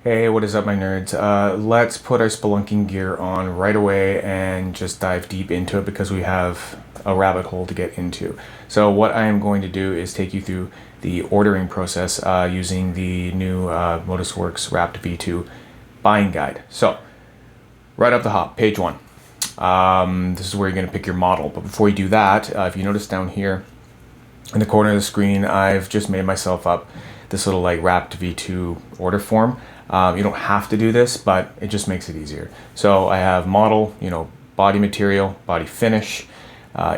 Hey, what is up, my nerds? Let's put our spelunking gear on right away and just dive deep into it because we have a rabbit hole to get into. So what I am going to do is take you through the ordering process using the new Modusworks Rapt V2 buying guide. So right up the hop, page 1. This is where you're going to pick your model. But before you do that, if you notice down here in the corner of the screen, I've just made myself up this little like Rapt V2 order form. You don't have to do this, but it just makes it easier. So I have model, body material, body finish,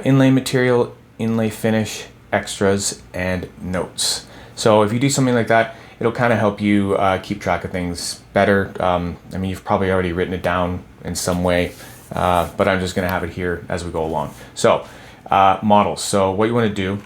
inlay material, inlay finish, extras, and notes. So if you do something like that, it'll kind of help you keep track of things better. I mean, you've probably already written it down in some way, but I'm just going to have it here as we go along. So models. So what you want to do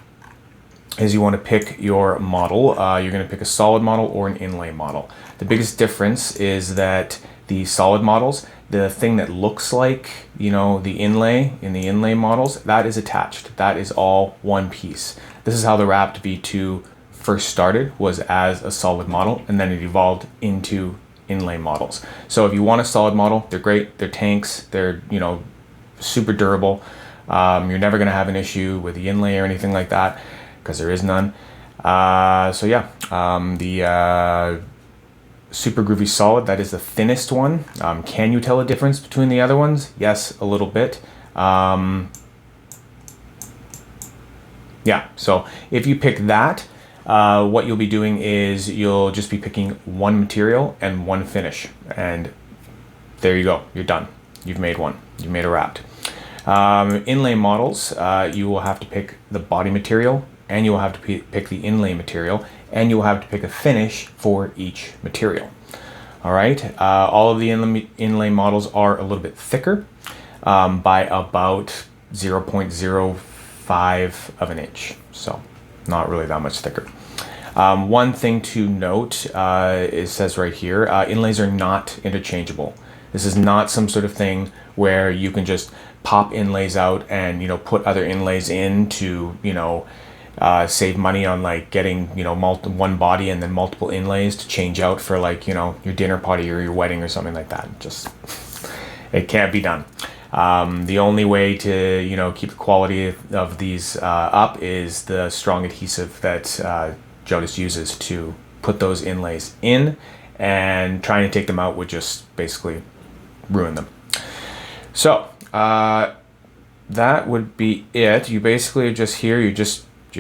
is you want to pick your model. You're going to pick a solid model or an inlay model. The biggest difference is that the solid models, the thing that looks like, the inlay in the inlay models, that is attached. That is all one piece. This is how the Rapt V2 first started, was as a solid model, and then it evolved into inlay models. So if you want a solid model, they're great. They're tanks. They're, super durable. You're never going to have an issue with the inlay or anything like that, because there is none. The Super Groovy Solid, that is the thinnest one. Can you tell a difference between the other ones? Yes, a little bit. So if you pick that, what you'll be doing is you'll just be picking one material and one finish. And there you go, you're done. You've made one, you've made a Rapt. Inlay models, you will have to pick the body material, and you will have to pick the inlay material, and you will have to pick a finish for each material. All right, all of the inlay models are a little bit thicker by about 0.05 of an inch, so not really that much thicker. One thing to note, it says right here, inlays are not interchangeable. This is not some sort of thing where you can just pop inlays out and put other inlays in to save money on like getting one body and then multiple inlays to change out for like your dinner party or your wedding or something like that. Just it can't be done. The only way to keep the quality of these up is the strong adhesive that Jonas uses to put those inlays in, and trying to take them out would just basically ruin them. So that would be it. You basically are just here. You're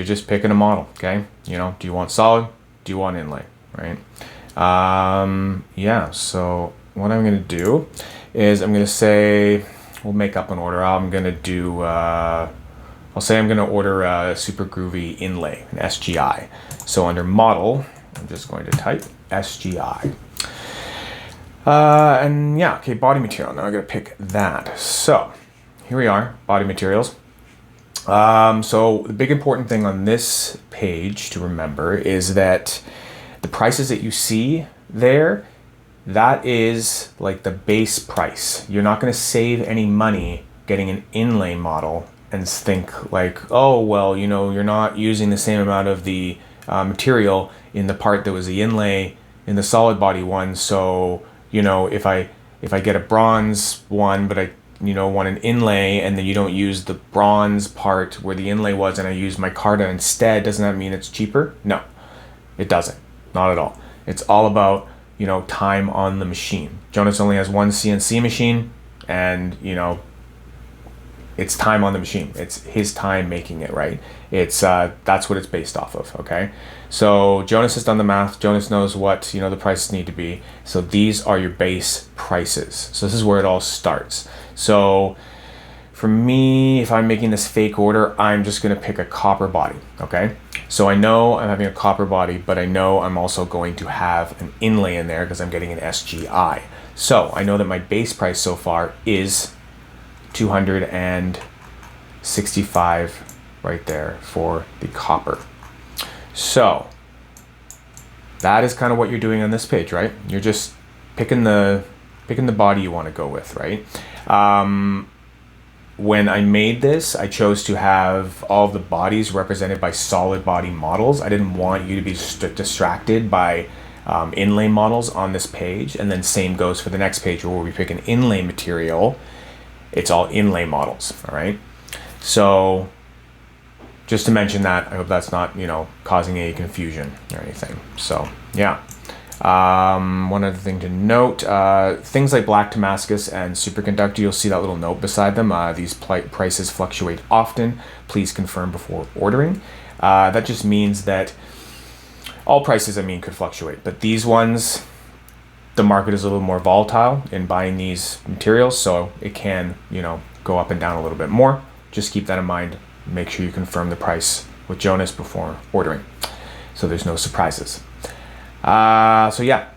just picking a model. Okay. Do you want solid? Do you want inlay? Right. So what I'm gonna do is I'm gonna say we'll make up an order. I'm gonna do. I'll say I'm gonna order a Super Groovy inlay, an SGI. So under model, I'm just going to type SGI. Body material. Now I'm going to pick that. So here we are, body materials. So the big important thing on this page to remember is that the prices that you see there, that is like the base price. You're not going to save any money getting an inlay model and think like, oh, well, you're not using the same amount of the material in the part that was the inlay in the solid body one. So, if I get a bronze one, but I want an inlay, and then you don't use the bronze part where the inlay was, and I use micarta instead, doesn't that mean it's cheaper? No, it doesn't. Not at all. It's all about, time on the machine. Jonas only has one CNC machine, and, it's time on the machine. It's his time making it, right? It's that's what it's based off of, okay? So Jonas has done the math. Jonas knows what, the prices need to be. So these are your base prices. So this is where it all starts. So for me, if I'm making this fake order, I'm just gonna pick a copper body, okay? So I know I'm having a copper body, but I know I'm also going to have an inlay in there because I'm getting an SGI. So I know that my base price so far is $265 right there for the copper. So that is kind of what you're doing on this page, right? You're just picking the body you want to go with, right? When I made this, I chose to have all of the bodies represented by solid body models. I didn't want you to be distracted by inlay models on this page, and then same goes for the next page where we pick an inlay material. It's all inlay models, all right? So just to mention that, I hope that's not, causing any confusion or anything. So yeah. One other thing to note, things like black Damascus and superconductor, you'll see that little note beside them. These prices fluctuate often. Please confirm before ordering. That just means that all prices, could fluctuate, but these ones, the market is a little more volatile in buying these materials, so it can, go up and down a little bit more. Just keep that in mind. Make sure you confirm the price with Jonas before ordering, so there's no surprises. So yeah,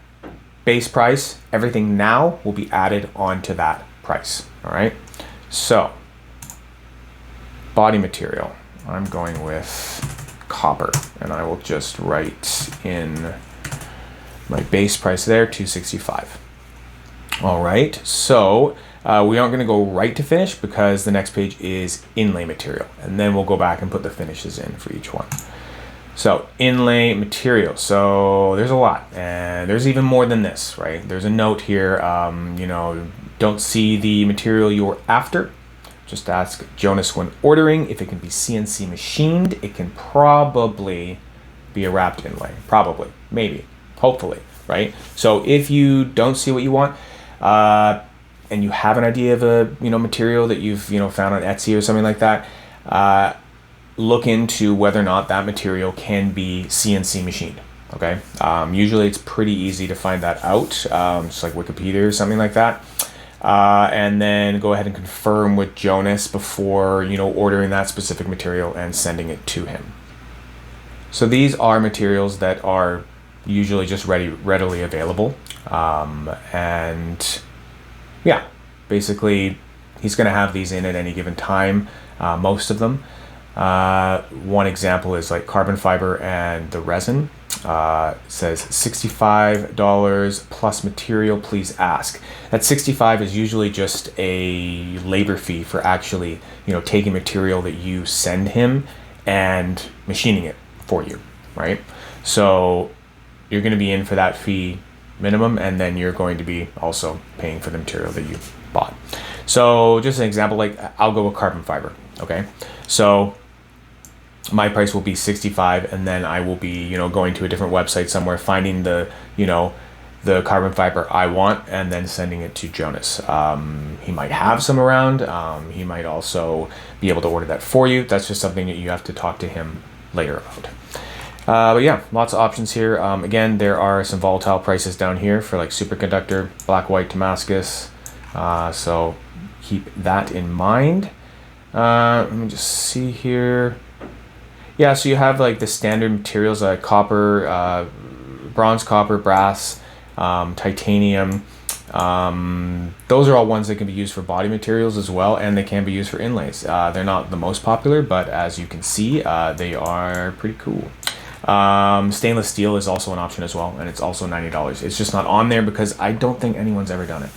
base price, everything now will be added onto that price. All right. So body material, I'm going with copper, and I will just write in my base price there, $265. All right. So we aren't going to go right to finish because the next page is inlay material, and then we'll go back and put the finishes in for each one. So inlay material, so there's a lot, and there's even more than this, right? There's a note here, don't see the material you're after. Just ask Jonas when ordering if it can be CNC machined. It can probably be a wrapped inlay, probably, maybe, hopefully, right? So if you don't see what you want, and you have an idea of a, material that you've, found on Etsy or something like that, look into whether or not that material can be CNC machined. Okay, usually it's pretty easy to find that out, just like Wikipedia or something like that, and then go ahead and confirm with Jonas before ordering that specific material and sending it to him. So these are materials that are usually just readily available, and yeah, basically he's going to have these in at any given time, most of them. One example is like carbon fiber and the resin. Says $65 plus material, please ask. That $65 is usually just a labor fee for actually, taking material that you send him and machining it for you, right? So you're going to be in for that fee minimum, and then you're going to be also paying for the material that you bought. So just an example, like I'll go with carbon fiber. Okay, so my price will be $65, and then I will be, going to a different website somewhere, finding the, the carbon fiber I want, and then sending it to Jonas. He might have some around. He might also be able to order that for you. That's just something that you have to talk to him later about. But yeah, lots of options here. Again, there are some volatile prices down here for like superconductor, black, white, Damascus. So keep that in mind. Let me just see here. Yeah, so you have like the standard materials like copper, bronze, copper, brass, titanium. Those are all ones that can be used for body materials as well, and they can be used for inlays. They're not the most popular, but as you can see, they are pretty cool. Stainless steel is also an option as well, and it's also $90. It's just not on there because I don't think anyone's ever done it.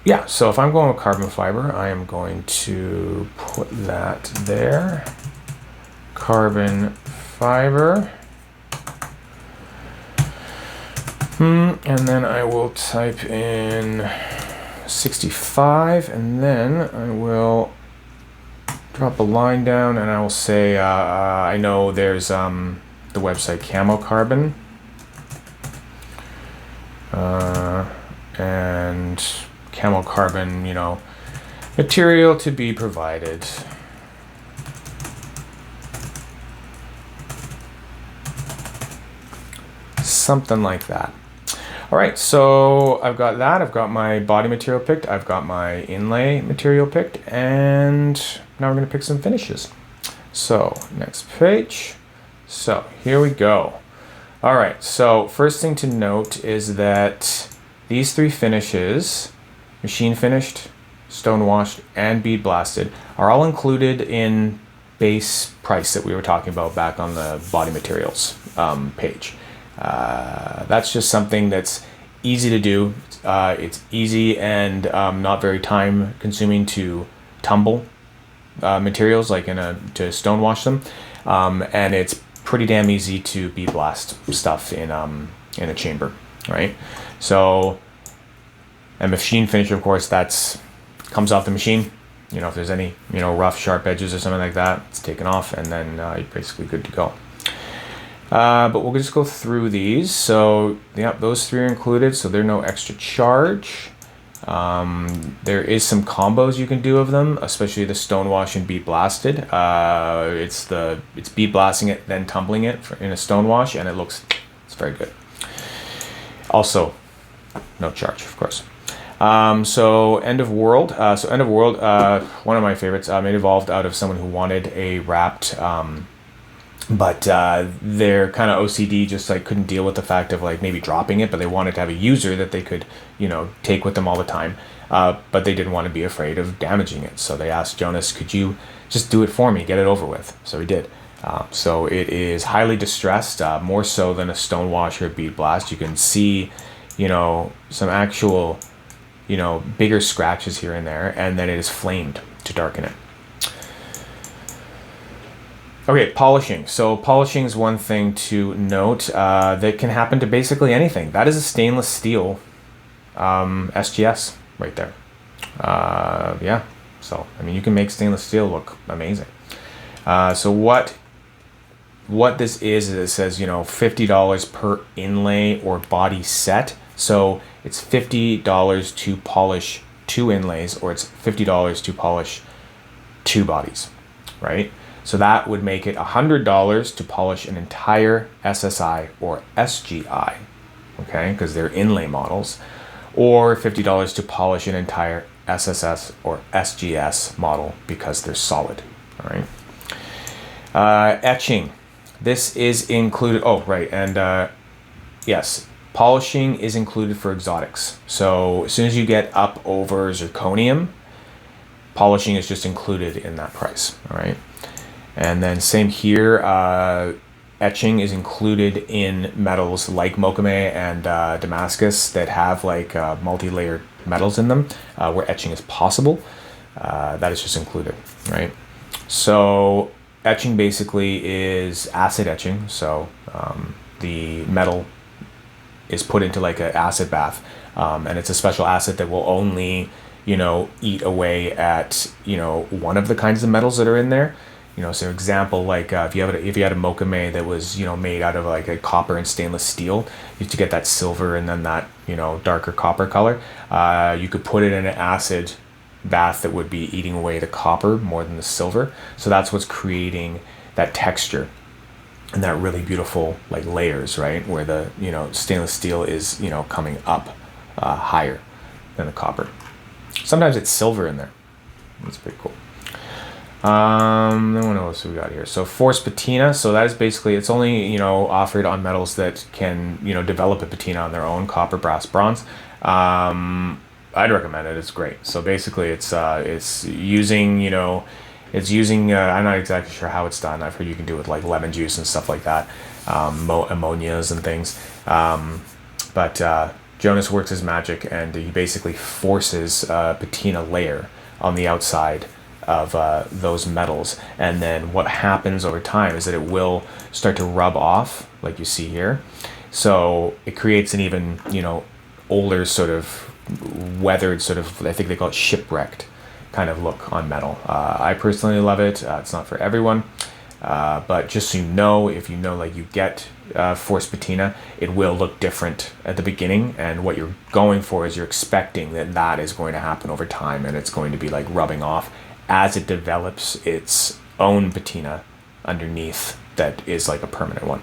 Yeah, so if I'm going with carbon fiber, I am going to put that there. Carbon fiber. And then I will type in 65, and then I will drop a line down, and I will say, I know there's the website Camo Carbon. And Camo Carbon, material to be provided. Something like that. All right, so I've got that. I've got my body material picked. I've got my inlay material picked, and now we're going to pick some finishes. So next page. So here we go. All right, so first thing to note is that these three finishes, machine finished, stone washed, and bead blasted, are all included in base price that we were talking about back on the body materials page. That's just something that's easy to do. It's easy and not very time consuming to tumble materials, like to stone wash them, and it's pretty damn easy to bead blast stuff in a chamber, right? So a machine finish, of course, that's comes off the machine. You know, if there's any, you know, rough, sharp edges or something like that, it's taken off, and then you're basically good to go. But we'll just go through these. So, yeah, those three are included, so they're no extra charge. There is some combos you can do of them, especially the stonewash and bead blasted. It's bead blasting it, then tumbling it in a stonewash, and it's very good. Also, no charge, of course. So End of World. One of my favorites. It evolved out of someone who wanted a wrapped, but they're kind of OCD, just like couldn't deal with the fact of like maybe dropping it, but they wanted to have a user that they could, you know, take with them all the time. But they didn't want to be afraid of damaging it. So they asked Jonas, could you just do it for me, get it over with? So he did. So it is highly distressed, more so than a stonewash or a bead blast. You can see, you know, some actual, you know, bigger scratches here and there, and then it is flamed to darken it. Okay, polishing. So polishing is one thing to note that can happen to basically anything. That is a stainless steel SGS right there. Yeah, so I mean, you can make stainless steel look amazing. So what this is it says, you know, $50 per inlay or body set. So it's $50 to polish 2 inlays, or it's $50 to polish 2 bodies, right? So that would make it $100 to polish an entire SSI or SGI, okay, because they're inlay models, or $50 to polish an entire SSS or SGS model because they're solid, all right? Etching. This is included, oh, right, and yes, polishing is included for exotics. So as soon as you get up over zirconium, polishing is just included in that price, all right? And then same here, etching is included in metals like Mokume and Damascus that have like multi-layered metals in them, where etching is possible. That is just included, right? So etching basically is acid etching. So the metal is put into like an acid bath, and it's a special acid that will only, you know, eat away at, you know, one of the kinds of metals that are in there. You know, so example, like if you had a Mokume that was, you know, made out of like a copper and stainless steel, you have to get that silver and then that, you know, darker copper color. You could put it in an acid bath that would be eating away the copper more than the silver. So that's what's creating that texture and that really beautiful like layers, right? Where the, you know, stainless steel is, you know, coming up higher than the copper. Sometimes it's silver in there. That's pretty cool. Then what else we got here? So force patina. So that is basically, it's only, you know, offered on metals that can, you know, develop a patina on their own: copper, brass, bronze. I'd recommend it. It's great. So basically it's using, you know, I'm not exactly sure how it's done. I've heard you can do it with like lemon juice and stuff like that, ammonias and things. But Jonas works his magic, and he basically forces a patina layer on the outside of those metals, and then what happens over time is that it will start to rub off, like you see here. So it creates an even, you know, older sort of weathered sort of, I think they call it shipwrecked kind of look on metal. I personally love it. It's not for everyone, but just so you know, if you know, like you get force patina, it will look different at the beginning, and what you're going for is you're expecting that is going to happen over time, and it's going to be like rubbing off as it develops its own patina underneath that is like a permanent one.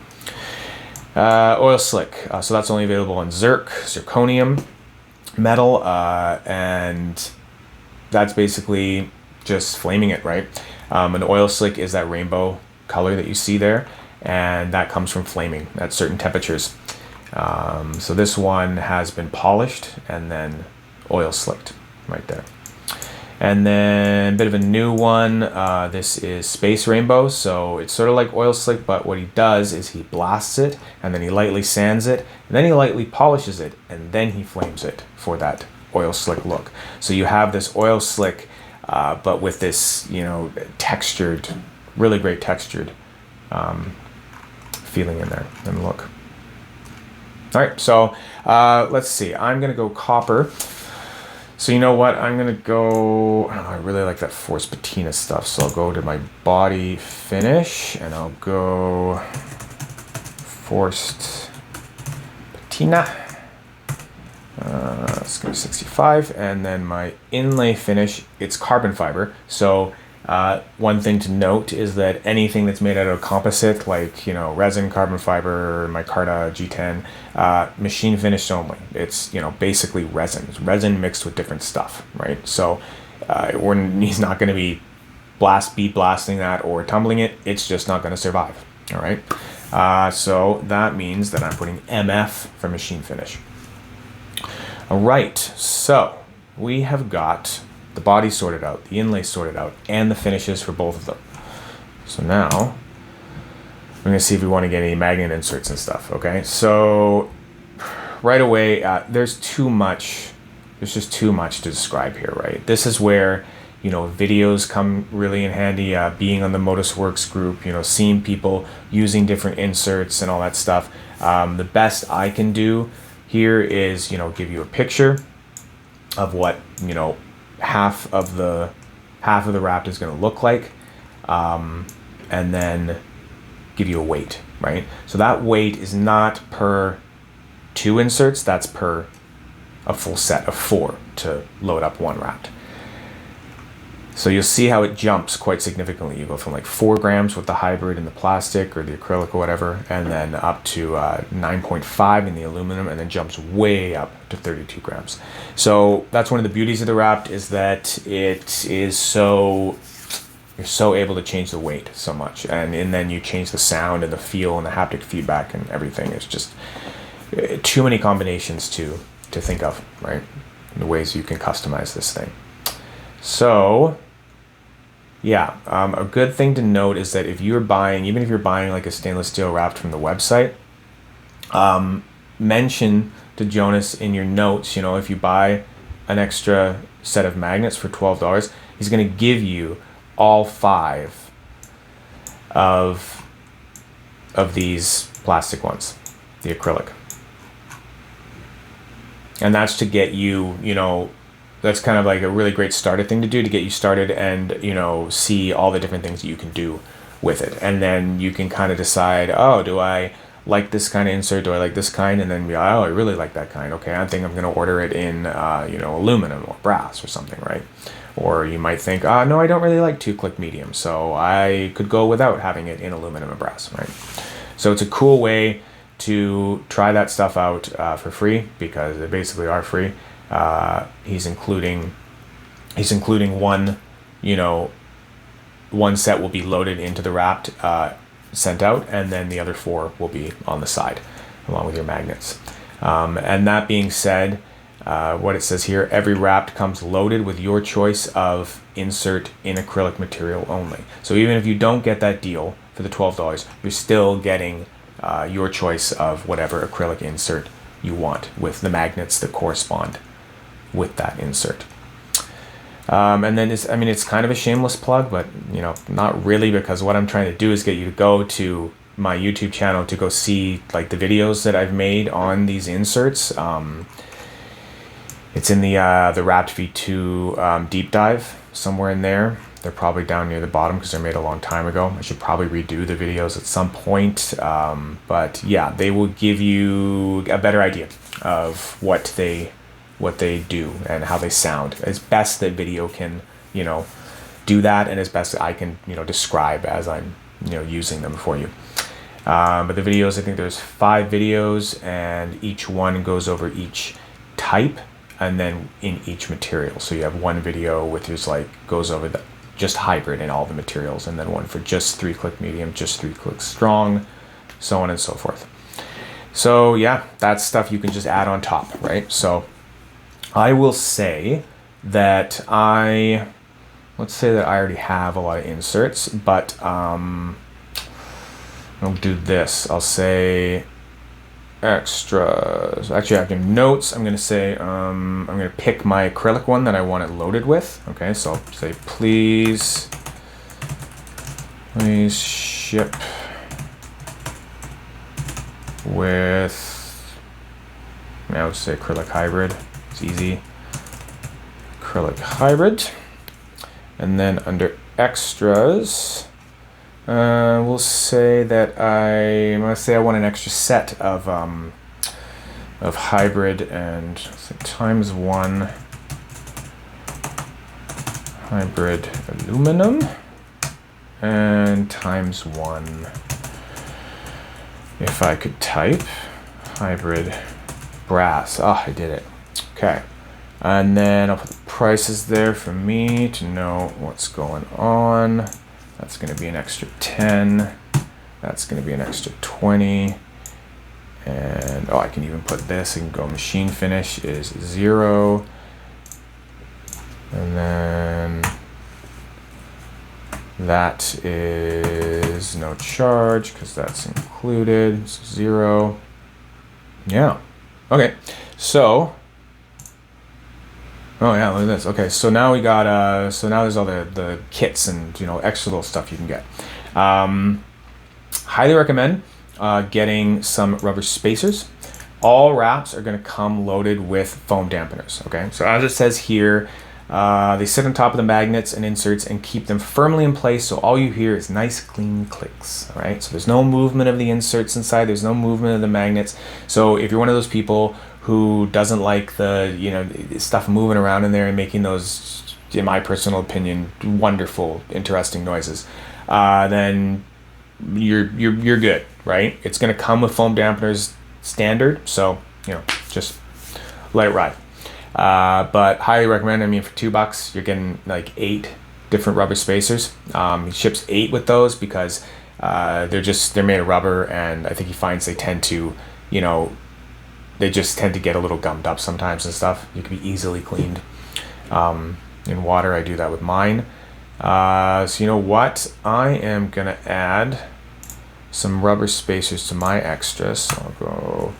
Oil slick. So that's only available on zirconium metal, and that's basically just flaming it, right? An oil slick is that rainbow color that you see there, and that comes from flaming at certain temperatures. So this one has been polished and then oil slicked right there. And then a bit of a new one, this is Space Rainbow. So it's sort of like oil slick, but what he does is he blasts it, and then he lightly sands it, and then he lightly polishes it, and then he flames it for that oil slick look. So you have this oil slick, but with this, you know, textured, really great textured feeling in there and look. All right, so let's see. I'm gonna go copper. So you know what? I'm gonna go. I don't know, I really like that forced patina stuff. So I'll go to my body finish, and I'll go forced patina. Let's go 65, and then my inlay finish. It's carbon fiber. So one thing to note is that anything that's made out of composite, like, you know, resin, carbon fiber, micarta, G10, machine finished only. It's, you know, basically resin. It's resin mixed with different stuff, right? So he's not going to be blasting that or tumbling it. It's just not going to survive. All right. So that means that I'm putting MF for machine finish. All right. So we have got the body sorted out, the inlay sorted out, and the finishes for both of them. So now we're going to see if we want to get any magnet inserts and stuff. Okay, so right away, there's just too much to describe here, right? This is where, you know, videos come really in handy, being on the Modusworks group, you know, seeing people using different inserts and all that stuff. The best I can do here is, you know, give you a picture of what, you know, half of the Rapt is going to look like, and then give you a weight, right? So that weight is not per 2 inserts, that's per a full set of 4 to load up one Rapt. So you'll see how it jumps quite significantly. You go from like 4 grams with the hybrid and the plastic or the acrylic or whatever, and then up to 9.5 in the aluminum, and then jumps way up to 32 grams. So that's one of the beauties of the Rapt, is that it is you're so able to change the weight so much, and then you change the sound and the feel and the haptic feedback and everything. It's just too many combinations to think of, right? The ways you can customize this thing. So yeah, a good thing to note is that if you're buying, even if you're buying like a stainless steel Rapt from the website, mention to Jonas in your notes, you know, if you buy an extra set of magnets for $12, he's going to give you all 5 of these plastic ones, the acrylic. And that's to get you, you know, that's kind of like a really great starter thing to do, to get you started and, you know, see all the different things that you can do with it. And then you can kind of decide, oh, do I like this kind of insert? Do I like this kind? And then be like, oh, I really like that kind. Okay, I think I'm going to order it in, you know, aluminum or brass or something, right? Or you might think, no, I don't really like 2-click medium, so I could go without having it in aluminum or brass, right? So it's a cool way to try that stuff out for free, because they basically are free. He's including one, you know, one set will be loaded into the Rapt, sent out, and then the other 4 will be on the side along with your magnets. And that being said, what it says here, every Rapt comes loaded with your choice of insert in acrylic material only. So even if you don't get that deal for the $12, you're still getting your choice of whatever acrylic insert you want with the magnets that correspond with that insert. And then it's kind of a shameless plug, but, you know, not really, because what I'm trying to do is get you to go to my YouTube channel to go see like the videos that I've made on these inserts. It's in the Rapt V2 deep dive, somewhere in there. They're probably down near the bottom because they're made a long time ago. I should probably redo the videos at some point. But yeah, they will give you a better idea of what they do and how they sound, as best that video can, you know, do that, and as best I can, you know, describe as I'm, you know, using them for you. But the videos, I think there's 5 videos, and each one goes over each type and then in each material. So you have one video with just like goes over the just hybrid and all the materials, and then one for just 3-click medium, just 3-click strong, so on and so forth. So yeah, that's stuff you can just add on top, right? So I will say that let's say that I already have a lot of inserts, but I'll do this. I'll say extras. Actually, I have notes. I'm going to say, I'm going to pick my acrylic one that I want it loaded with. Okay, so I'll say, please ship with, I would say acrylic hybrid. It's easy. Acrylic hybrid. And then under extras, we'll say that I'm gonna say I want an extra set of hybrid and times 1 hybrid aluminum and times 1, if I could type, hybrid brass. Oh, I did it. Okay. And then I'll put the prices there for me to know what's going on. That's going to be an extra 10. That's going to be an extra 20. And oh, I can even put this and go machine finish is 0. And then that is no charge because that's included. So 0. Yeah. Okay. So. Oh yeah, look at this. Okay, so now we got so now there's all the kits and extra little stuff you can get. Highly recommend getting some rubber spacers. All wraps are going to come loaded with foam dampeners. Okay, so as it says here, they sit on top of the magnets and inserts and keep them firmly in place. So all you hear is nice, clean clicks. All right, so there's no movement of the inserts inside. There's no movement of the magnets. So if you're one of those people who doesn't like the stuff moving around in there and making those, in my personal opinion, wonderful, interesting noises, then you're good, right? It's going to come with foam dampeners standard, so just let it ride. But highly recommend. I mean, for $2, you're getting like 8 different rubber spacers. He ships 8 with those because they're made of rubber, and I think he finds they tend to they just tend to get a little gummed up sometimes and stuff. You can be easily cleaned in water. I do that with mine. So you know what? I am gonna add some rubber spacers to my extras. So I'll go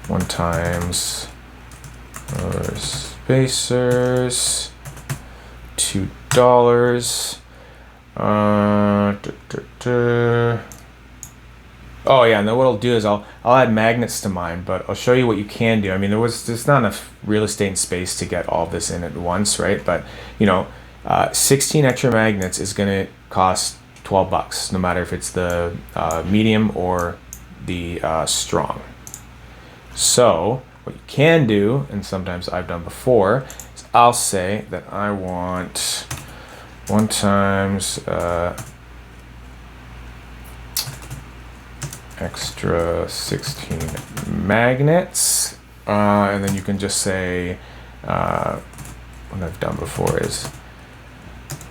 1 times rubber spacers, $2. Oh yeah, and then what I'll do is I'll add magnets to mine, but I'll show you what you can do. I mean, there's not enough real estate and space to get all of this in at once, right? But 16 extra magnets is going to cost $12, no matter if it's the medium or the strong. So what you can do, and sometimes I've done before, is I'll say that I want 1 times extra 16 magnets, and then you can just say what I've done before is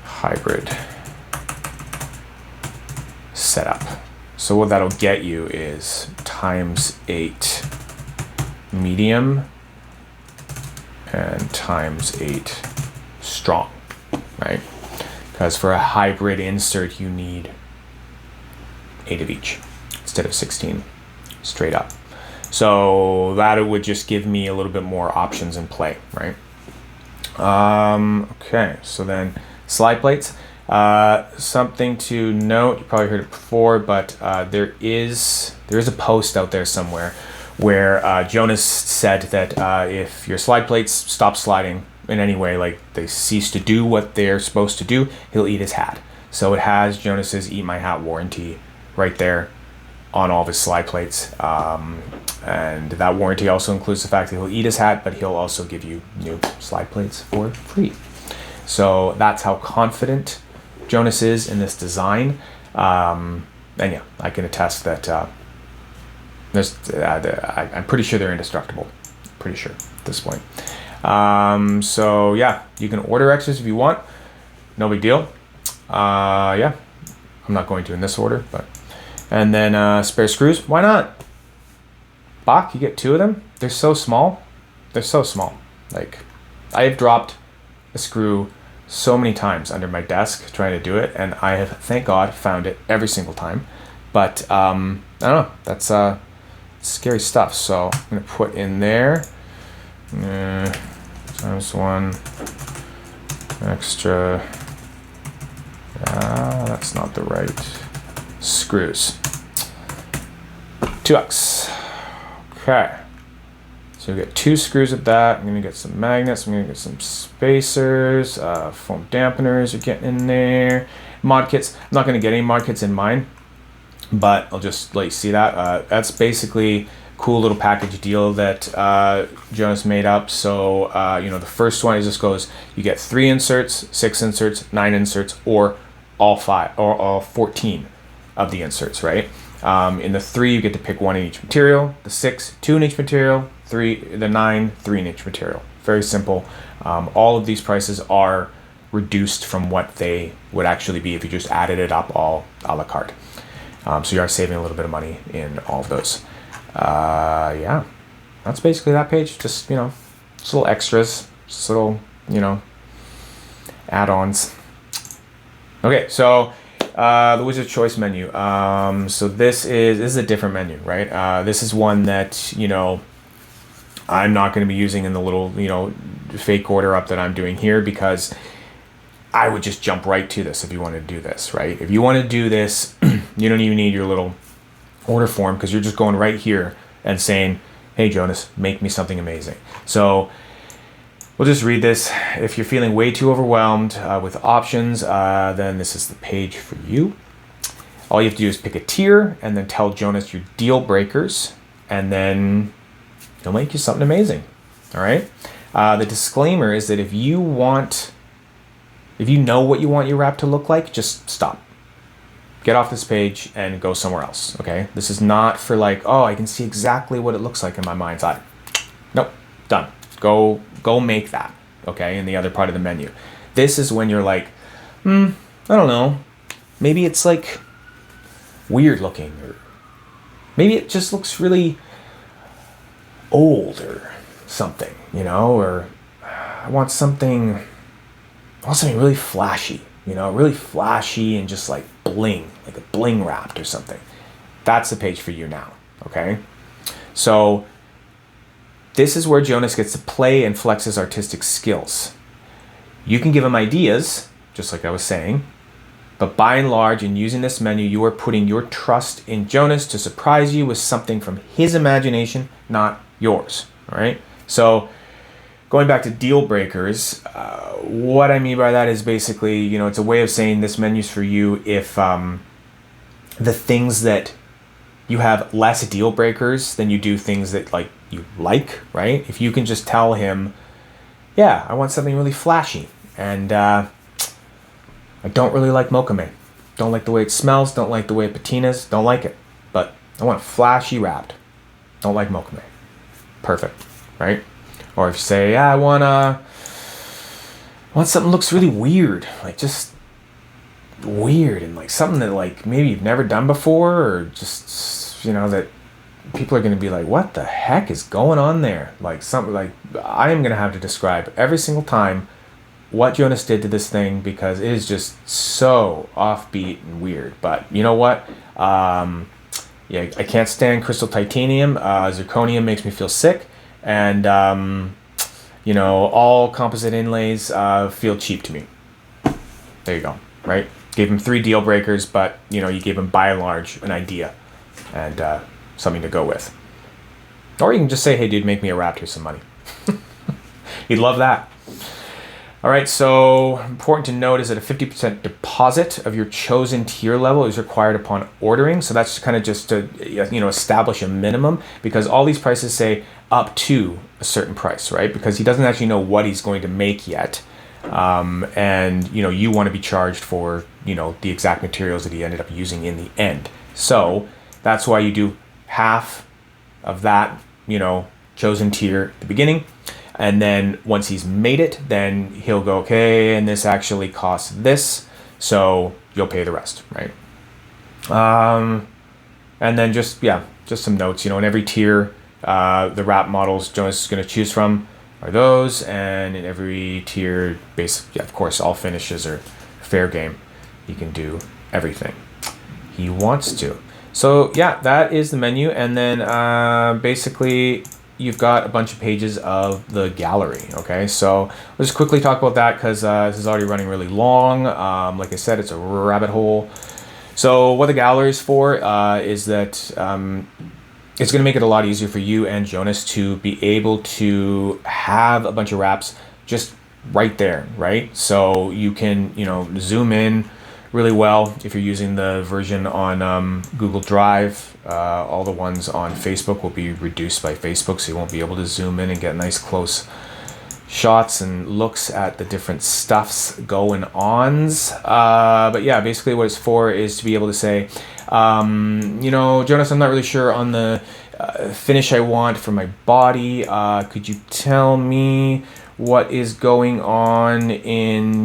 hybrid setup. So what that'll get you is times 8 medium and times 8 strong, right? Because for a hybrid insert you need 8 of each instead of 16 straight up. So that would just give me a little bit more options in play, right? Okay, so then slide plates. Something to note, you probably heard it before, but there is a post out there somewhere where Jonas said that if your slide plates stop sliding in any way, like they cease to do what they're supposed to do, he'll eat his hat. So it has Jonas's Eat My Hat warranty right there on all of his slide plates, and that warranty also includes the fact that he'll eat his hat, but he'll also give you new slide plates for free. So that's how confident Jonas is in this design, and yeah, I can attest that I'm pretty sure they're indestructible. Pretty sure at this point. So yeah, you can order extras if you want. No big deal. Yeah, I'm not going to in this order, but. And then spare screws, why not? Bach, you get 2 of them. They're so small. They're so small. Like, I have dropped a screw so many times under my desk trying to do it, and I have, thank God, found it every single time. But I don't know. That's scary stuff. So I'm gonna put in there times 1 extra. That's not the right screws. $2. Okay. So we get 2 screws of that. I'm gonna get some magnets. I'm gonna get some spacers, foam dampeners are getting in there. Mod kits. I'm not gonna get any mod kits in mine, but I'll just let you see that. That's basically a cool little package deal that Jonas made up. So you know, the first one is just goes. You get 3 inserts, 6 inserts, 9 inserts, or all 5 or all 14 of the inserts, right? In the 3, you get to pick 1 in each material. The 6, 2 in each material. The 9, 3 in each material. Very simple. All of these prices are reduced from what they would actually be if you just added it up all a la carte. So you are saving a little bit of money in all of those. Yeah, that's basically that page. Just, you know, just little extras, just little, you know, add-ons. Okay, so the Wizard Choice menu. So this is a different menu, right? This is one that, you know, I'm not going to be using in the little, you know, fake order up that I'm doing here, because I would just jump right to this if you want to do this, right? If you want to do this, you don't even need your little order form, because you're just going right here and saying, hey, Jonas, make me something amazing. So we'll just read this. If you're feeling way too overwhelmed with options, then this is the page for you. All you have to do is pick a tier and then tell Jonas your deal breakers, and then he'll make you something amazing. All right. The disclaimer is that if you know what you want your wrap to look like, just stop. Get off this page and go somewhere else. Okay. This is not for like, oh, I can see exactly what it looks like in my mind's eye. Nope. Done. Go make that. Okay. In the other part of the menu. This is when you're like, I don't know. Maybe it's like weird looking, or maybe it just looks really old or something, you know, or I want something really flashy, you know, really flashy and just like bling, like a bling wrapped or something. That's the page for you now. Okay. So this is where Jonas gets to play and flex his artistic skills. You can give him ideas, just like I was saying, but by and large, in using this menu, you are putting your trust in Jonas to surprise you with something from his imagination, not yours. All right. So going back to deal breakers, what I mean by that is basically, you know, it's a way of saying this menu's for you if the things that you have less deal breakers than you do things that like you like, right? If you can just tell him, yeah, I want something really flashy, and I don't really like mokume. Don't like the way it smells, don't like the way it patinas, don't like it. But I want flashy wrapped. Don't like mokume. Perfect, right? Or if you say, yeah, I want something that looks really weird, like just weird, and like something that like maybe you've never done before, or just, you know, that people are going to be like, what the heck is going on there? Like something like I am going to have to describe every single time what Jonas did to this thing, because it is just so offbeat and weird. But you know what? Yeah, I can't stand crystal titanium. Zirconium makes me feel sick. And, you know, all composite inlays feel cheap to me. There you go, right? Gave him 3 deal breakers, but, you know, you gave him by and large an idea and something to go with. Or you can just say, hey, dude, make me a wrap, here's some money. He'd love that. All right, so important to note is that a 50% deposit of your chosen tier level is required upon ordering. So that's kind of just to, you know, establish a minimum, because all these prices say up to a certain price, right? Because he doesn't actually know what he's going to make yet. And, you know, you want to be charged for, you know, the exact materials that he ended up using in the end. So that's why you do half of that, you know, chosen tier at the beginning. And then once he's made it, then he'll go, okay, and this actually costs this, so you'll pay the rest, right? And then just some notes, you know, in every tier, the wrap models Jonas is going to choose from are those, and in every tier, basically, of course, all finishes are fair game. He can do everything he wants to. So yeah, that is the menu, and then basically you've got a bunch of pages of the gallery. Okay, so let's just quickly talk about that, because this is already running really long. Like I said, it's a rabbit hole. So what the gallery is for is that it's going to make it a lot easier for you and Jonas to be able to have a bunch of wraps just right there, right? So you can, zoom in really well if you're using the version on Google Drive. All the ones on Facebook will be reduced by Facebook, so you won't be able to zoom in and get nice close shots and looks at the different stuffs going ons. But yeah, basically what it's for is to be able to say, Jonas, I'm not really sure on the finish I want for my body. Could you tell me what is going on in,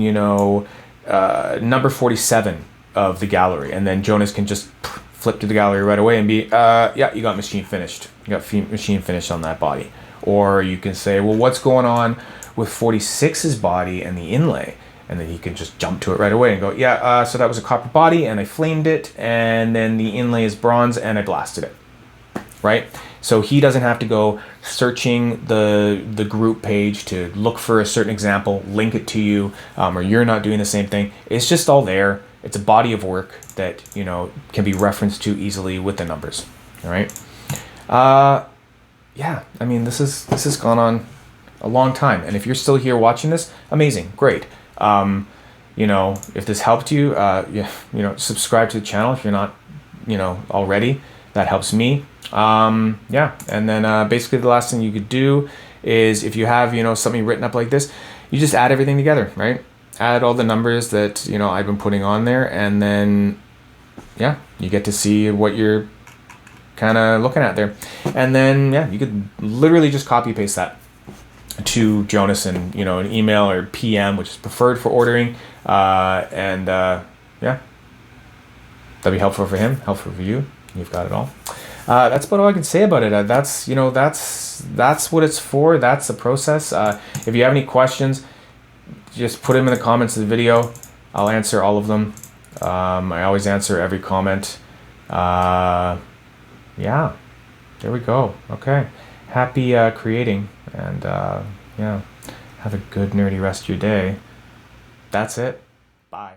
number 47 of the gallery? And then Jonas can just flip to the gallery right away and be, yeah, you got machine finished. You got machine finished on that body. Or you can say, well, what's going on with 46's body and the inlay? And then he can just jump to it right away and go, yeah, so that was a copper body and I flamed it, and then the inlay is bronze and I blasted it, right? So he doesn't have to go searching the group page to look for a certain example, link it to you, or you're not doing the same thing. It's just all there. It's a body of work that, can be referenced to easily with the numbers, all right? Yeah, I mean, this has gone on a long time, and if you're still here watching this, amazing, great. If this helped you, subscribe to the channel if you're not, already. That helps me. Yeah, and then basically the last thing you could do is, if you have, something written up like this, you just add everything together, right? Add all the numbers that, I've been putting on there, and then, yeah, you get to see what you're kind of looking at there. And then, yeah, you could literally just copy paste that to Jonas in, an email or PM, which is preferred for ordering. Yeah, that'd be helpful for him, helpful for you. You've got it all. That's about all I can say about it. That's what it's for. That's the process. If you have any questions, just put them in the comments of the video. I'll answer all of them. I always answer every comment. Yeah, there we go. Okay, happy creating, and yeah, have a good nerdy rest of your day. That's it. Bye.